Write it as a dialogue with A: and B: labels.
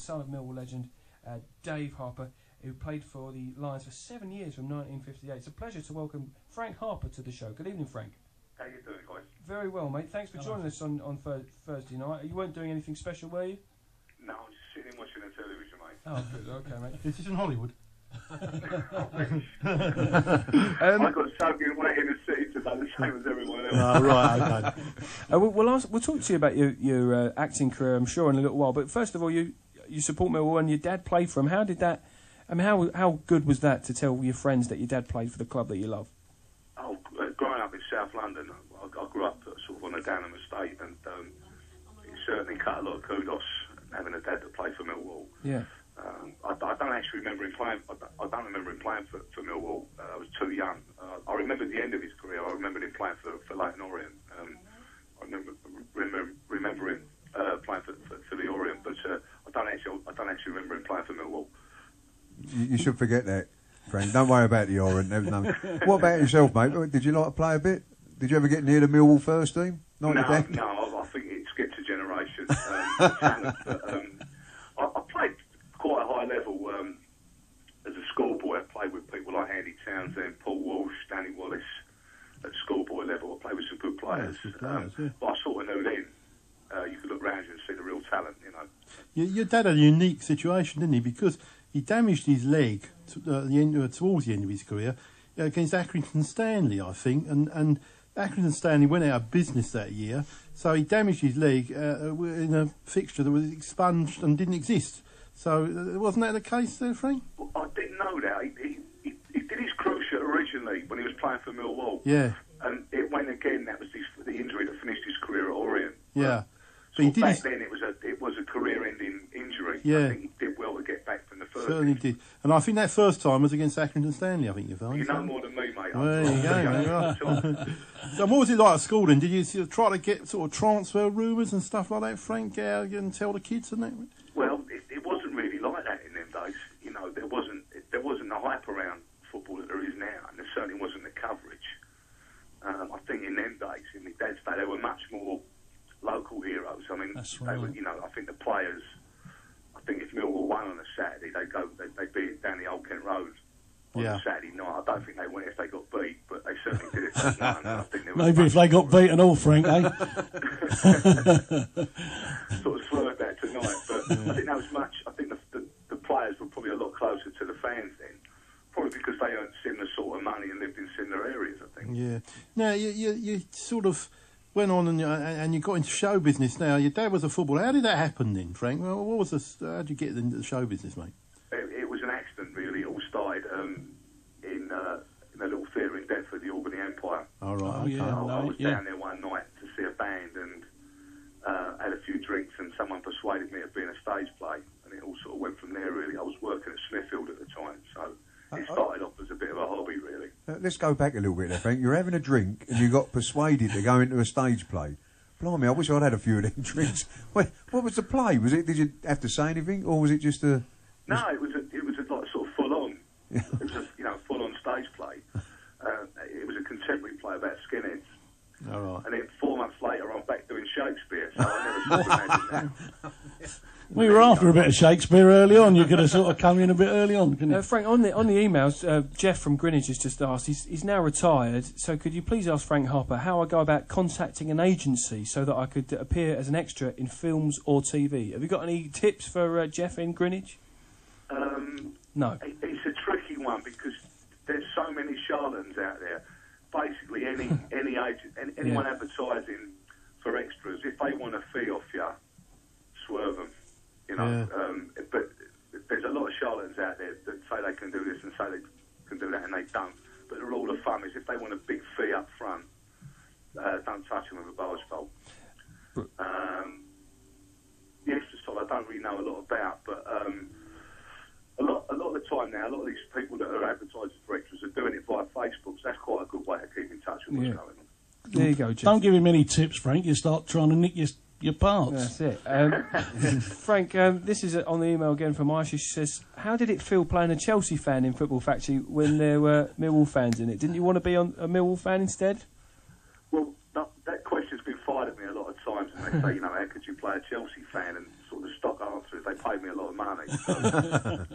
A: son of Millwall legend Dave Harper, who played for the Lions for 7 years from 1958. It's a pleasure to welcome Frank Harper to the show. Good evening, Frank.
B: How you doing, guys?
A: Very well, mate. Thanks for joining us on Thursday night. You weren't doing anything special, were you?
B: No, I'm just sitting watching the television, mate.
A: Oh, good. Okay, mate.
C: Is this in Hollywood?
B: I got soaking wet in the city today, the same as everyone else.
C: Oh, right, okay.
A: We'll talk to you about your acting career, I'm sure, in a little while. But first of all, you support Millwall and your dad played for him. How did that? I mean, how good was that to tell your friends that your dad played for the club that you love?
B: Oh, growing up in South London, I grew up sort of on a Downham estate, and it certainly cut a lot of kudos having a dad that played for Millwall.
A: Yeah.
B: I don't actually remember him playing. I don't remember him playing for Millwall. I was too young. I remember the end of his career. I remember him playing for Leighton Orient. I remember him playing for the Orient, but I don't actually remember him playing for Millwall.
D: You should forget that, Frank. Don't worry about the Orient. What about yourself, mate? Did you like to play a bit? Did you ever get near the Millwall first team?
B: No. I think it skips a generation. Talent, but, I played quite a high level as a schoolboy. I played with people like Andy Townsend, Paul Walsh, Danny Wallace at schoolboy level. I played with some good players. But I sort of knew then you could look around you and see the real talent, you know.
C: Your dad had a unique situation, didn't he? Because he damaged his leg towards the end of his career against Accrington Stanley, I think, and Accrington Stanley went out of business that year, so he damaged his leg in a fixture that was expunged and didn't exist. So wasn't that the case there, Frank?
B: Well, I didn't know that. He did his cruciate originally when he was playing for Millwall.
C: Yeah.
B: And it went again. That was the injury that finished his career at Orient.
C: Yeah.
B: But he did back then it was a career-ending injury.
C: Yeah.
B: I think he did well to get back from the first.
C: Certainly did. And I think that first time was against Accrington Stanley, I think you found.
B: You know more than me, mate.
C: Well, there you go, mate. Right. So what was it like at school then? Did you try to get sort of transfer rumours and stuff like that, Frank, and tell the kids and that?
B: Well, it wasn't really like that in them days. You know, there wasn't the hype around football that there is now, and there certainly wasn't the coverage. I think in them days, in my dad's day, they were much more local heroes. I mean,
C: that's right.
B: They were, you know, I think the players. I think if Millwall won on a Saturday, they'd beat it down the Old Kent Road on a Saturday night. I don't think they went if they got beat, but they certainly did it. I think
E: maybe if they got beaten all, Frank, eh?
B: Sort of swerved that tonight, but I think that was much. I think the players were probably a lot closer to the fans then, probably because they earned similar sort of money and lived in similar areas. I think.
C: Yeah. Now you sort of went on and you got into show business. Now your dad was a footballer. How did that happen then, Frank? Well, what was how did you get into the show business, mate?
B: It was an accident, really. It all started in a little theatre in Deptford, the Albany Empire.
C: All right.
E: Oh, yeah,
B: I was down there one night to see a band and had a few drinks, and someone persuaded me of being a stage play, and it all sort of went from there, really. I was working at Smithfield at the time, so it started off as a bit of a hobby, really.
D: Let's go back a little bit there, Frank. You're having a drink and you got persuaded to go into a stage play. Blimey, I wish I'd had a few of them drinks. What was the play? Was it? Did you have to say anything, or was it just a?
B: No, it was a like sort of full on. It was a full on stage play. It was a contemporary play about skinheads.
C: All right.
B: And then 4 months later, I'm back doing Shakespeare. So I never sort of imagined that.
E: We were after a bit of Shakespeare early on. You could have sort of come in a bit early on, couldn't you?
A: Frank, on the emails, Jeff from Greenwich has just asked. He's now retired, so could you please ask Frank Harper how I go about contacting an agency so that I could appear as an extra in films or TV? Have you got any tips for Jeff in Greenwich? No.
B: It's a tricky one because there's so many charlatans out there. Basically, anyone advertising for extras, if they want a fee off you, swerve them. You know, but there's a lot of charlatans out there that say they can do this and say they can do that, and they don't. But the rule of thumb is if they want a big fee up front, don't touch them with a barge pole. The extra stuff I don't really know a lot about, but a lot of the time now, a lot of these people that are advertising for extras are doing it via Facebook, so that's quite a good way to keep in touch with what's going on.
A: There you go, Jeff.
E: Don't give him any tips, Frank. You start trying to nick your parts.
A: That's it. Frank, this is on the email again from Aisha. She says, how did it feel playing a Chelsea fan in Football Factory when there were Millwall fans in it? Didn't you want to be a Millwall fan instead?
B: Well, that question's been fired at me a lot of times, and they say, how could you play a Chelsea fan? And sort of the stock answer because they paid me a lot of money. So